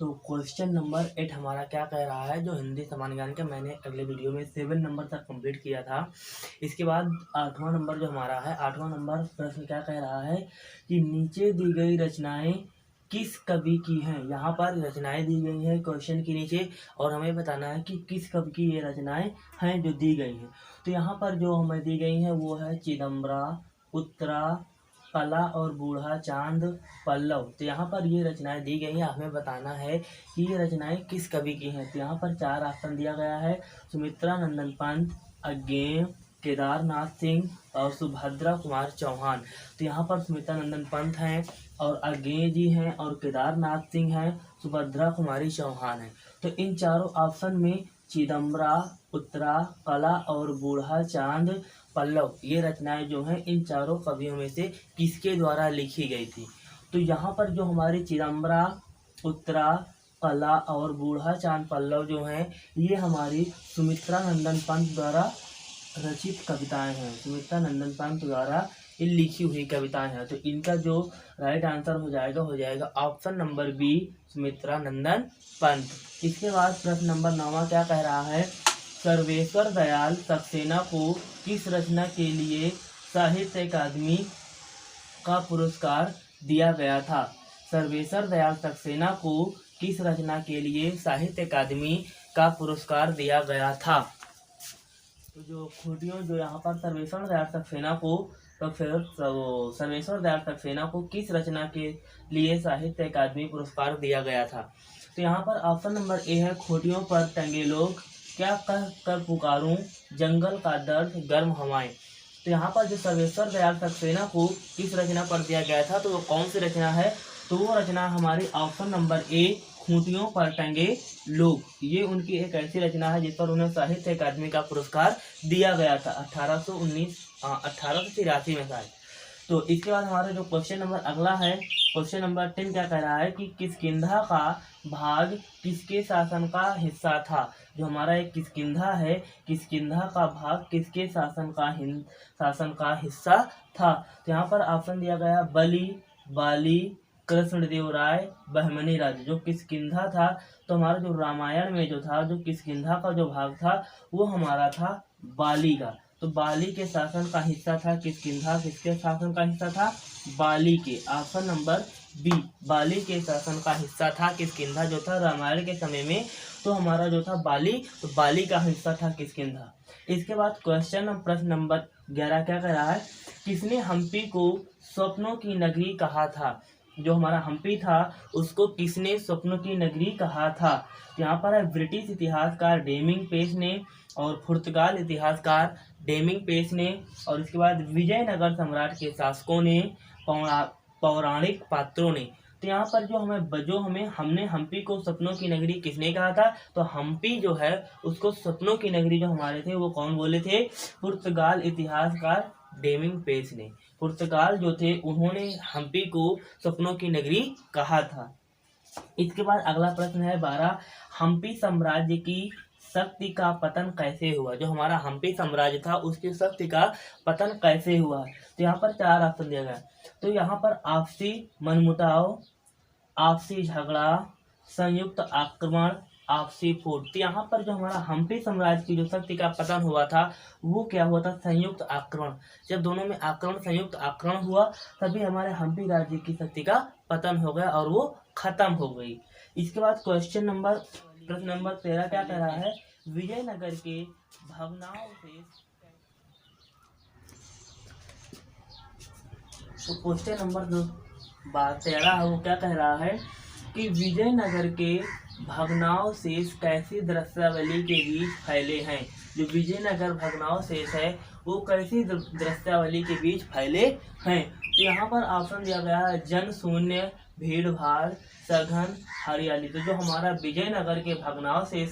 तो question number 8 हमारा क्या कह रहा है, जो हिंदी सामान्य ज्ञान का मैंने अगले वीडियो में 7 नंबर तक कंप्लीट किया था। इसके बाद 8वां नंबर जो हमारा है, 8वां नंबर प्रश्न क्या कह रहा है कि नीचे दी गई रचनाएं किस कवि की हैं। यहाँ पर रचनाएं दी गई हैं क्वेश्चन के नीचे, और हमें बताना है कि किस कवि की ये रचनाएं हैं जो दी गई हैं। तो यहाँ पर जो हमें दी गई हैं वो है चिदम्बरा, उत्तरा, कला और बूढ़ा चांद, पल्लव। तो यहाँ पर ये रचनाएं दी गई हैं, हमें बताना है कि ये रचनाएं किस कवि की हैं। तो यहाँ पर 4 ऑप्शन दिया गया है, सुमित्रा नंदन पंत, अज्ञेय, केदारनाथ सिंह और सुभद्रा कुमार चौहान। तो यहाँ पर सुमित्रा नंदन पंत हैं और अज्ञेय जी हैं और केदारनाथ सिंह हैं, सुभद्रा कुमारी चौहान हैं। तो इन चारों ऑप्शन में चिदम्बरा, उत्तरा, कला और बूढ़ा चांद, पल्लव ये रचनाएं जो हैं इन चारों कवियों में से किसके द्वारा लिखी गई थी। तो यहाँ पर जो हमारी चिदम्बरा, उत्तरा, कला और बूढ़ा चांद, पल्लव जो हैं ये हमारी सुमित्रा नंदन पंत द्वारा रचित कविताएं हैं। सुमित्रा नंदन पंत द्वारा ये लिखी हुई कविताएं हैं। तो इनका जो राइट आंसर हो जाएगा ऑप्शन नंबर बी, सुमित्रा नंदन पंत। इसके बाद प्रश्न नंबर 9 क्या कह रहा है, सर्वेश्वर दयाल सक्सेना को किस रचना के लिए साहित्य अकादमी का पुरस्कार दिया गया था। सर्वेश्वर दयाल सक्सेना को किस रचना के लिए साहित्य अकादमी का पुरस्कार दिया गया था। तो जो खूटियों जो यहाँ पर सर्वेश्वर दयाल सक्सेना को, तो फिर सर्वेश्वर दयाल सक्सेना को किस रचना के लिए साहित्य अकादमी पुरस्कार दिया गया था। तो यहाँ पर ऑप्शन नंबर ए है, खोटियों पर टंगे लोग, क्या कह कर पुकारूं, जंगल का दर्द, गर्म हवाएं। तो यहाँ पर जो सर्वेश्वर दयाल सक्सेना को किस रचना पर दिया गया था, तो वो कौन सी रचना है, तो वो रचना हमारी ऑप्शन नंबर ए, खूंटियों पर टंगे लोग। ये उनकी एक ऐसी रचना है जिस पर उन्हें साहित्य अकादमी का पुरस्कार दिया गया था 1883 में शायद। तो इसके बाद हमारा जो क्वेश्चन नंबर अगला है, क्वेश्चन नंबर 10 क्या कह रहा है कि किष्किंधा का भाग किसके शासन का हिस्सा था। जो हमारा एक किष्किंधा है, किष्किंधा का भाग किसके शासन का हिस्सा था। तो यहाँ पर ऑप्शन दिया गया बलि, बाली, कृष्णदेव राय, बहमनी राज्य। जो किष्किंधा था, तो हमारा जो रामायण में जो था, जो किष्किंधा का जो भाग था वो हमारा था बाली का। तो बाली के शासन का हिस्सा था किष्किंधा। किसके शासन का हिस्सा था, बाली के। ऑप्शन नंबर बी, बाली के शासन का हिस्सा था किष्किंधा जो था रामायण के समय में। तो हमारा जो था बाली, तो बाली का हिस्सा था किष्किंधा। इसके बाद क्वेश्चन प्रश्न नंबर 11 क्या कह रहा है, किसने हम्पी को स्वप्नों की नगरी कहा था। जो हमारा हम्पी था उसको किसने स्वप्नों की नगरी कहा था। यहाँ पर है ब्रिटिश इतिहासकार डेमिंग पेस ने और पुर्तगाल इतिहासकार डेमिंग पेस ने, और इसके बाद विजयनगर सम्राट के शासकों ने, पौराणिक पात्रों ने। तो यहाँ पर हमने हम्पी को सपनों की नगरी किसने कहा था, तो हम्पी जो है उसको सपनों की नगरी जो हमारे थे वो कौन बोले थे, पुर्तगाल इतिहासकार डेमिंग पेस ने। पुर्तगाल जो थे उन्होंने हम्पी को सपनों की नगरी कहा था। इसके बाद अगला प्रश्न है 12, हम्पी साम्राज्य की शक्ति का पतन कैसे हुआ। जो हमारा हम्पी साम्राज्य था उसकी शक्ति का पतन कैसे हुआ। तो यहाँ पर 4 ऑप्शन दिया गया। तो यहाँ पर आपसी मनमुटाव, आपसी झगड़ा, संयुक्त आक्रमण, आपसी फूट। तो यहाँ पर जो हमारा हम्पी साम्राज्य की जो शक्ति का पतन हुआ था वो क्या हुआ था, संयुक्त आक्रमण। जब दोनों में संयुक्त आक्रमण हुआ तभी हमारे हम्पी राज्य की शक्ति का पतन हो गया और वो खत्म हो गई। इसके बाद प्रश्न नंबर 13 क्या कह रहा है, विजयनगर के भग्नावशेष। तो क्वेश्चन नंबर 13 है वो क्या कह रहा है कि विजयनगर के भग्नावशेष कैसी दृश्यावली के बीच फैले हैं। जो विजयनगर भग्नावशेष है वो कैसी दृश्यावली के बीच फैले हैं। तो यहाँ पर ऑप्शन दिया गया है जन शून्य, भीड़ भाड़, सघन, हरियाली। तो जो हमारा विजयनगर के भग्नावशेष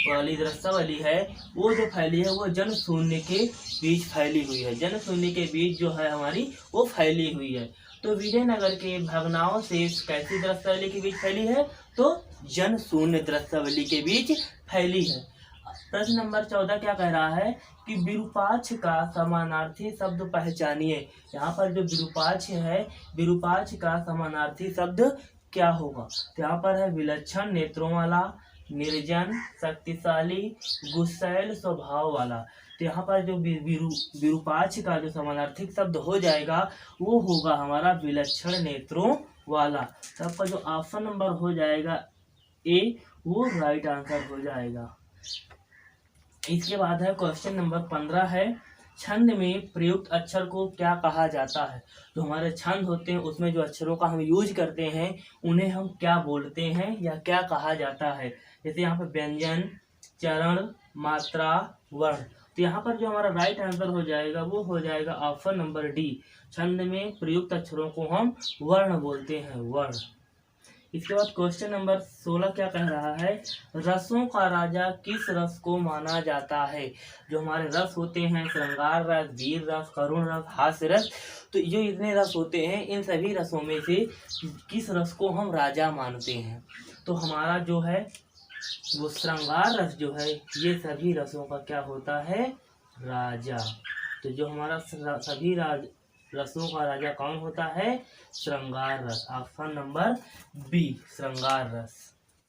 वाली दृश्यावली है वो जो फैली है वो जन शून्य के बीच फैली हुई है। जन शून्य के बीच जो है हमारी वो फैली हुई है। तो विजयनगर के भग्नावशेष कैसी दृश्यावली के बीच फैली है, तो जन शून्य दृश्यावली के बीच फैली है। प्रश्न नंबर 14 क्या कह रहा है कि विरूपाक्ष का समानार्थी शब्द पहचानिए। यहाँ पर जो विरूपाक्ष है, विरूपाक्ष का समानार्थी शब्द क्या होगा। तो यहाँ पर है विलक्षण नेत्रों वाला, निर्जन, शक्तिशाली, गुस्सैल स्वभाव वाला। तो यहाँ पर जो विरूपाक्ष का जो समानार्थिक शब्द हो जाएगा वो होगा हमारा विलक्षण नेत्रों वाला। तो आपका जो ऑप्शन नंबर हो जाएगा ए, वो राइट आंसर हो जाएगा। इसके बाद है क्वेश्चन नंबर 15 है, छंद में प्रयुक्त अक्षर को क्या कहा जाता है। जो हमारे छंद होते हैं उसमें जो अक्षरों का हम यूज करते हैं उन्हें हम क्या बोलते हैं या क्या कहा जाता है। जैसे यहाँ पे व्यंजन, चरण, मात्रा, वर्ण। तो यहाँ पर जो हमारा राइट आंसर हो जाएगा वो हो जाएगा ऑप्शन नंबर डी, छंद में प्रयुक्त अक्षरों को हम वर्ण बोलते हैं, वर्ण। इसके बाद क्वेश्चन नंबर 16 क्या कह रहा है, रसों का राजा किस रस को माना जाता है। जो हमारे रस होते हैं, श्रृंगार रस, वीर रस, करुण रस, हास्य रस, तो जो इतने रस होते हैं इन सभी रसों में से किस रस को हम राजा मानते हैं। तो हमारा जो है वो श्रृंगार रस जो है ये सभी रसों का क्या होता है, राजा। तो जो हमारा सभी रसों का राजा कौन होता है, श्रृंगार रस। ऑप्शन नंबर बी, श्रृंगार रस।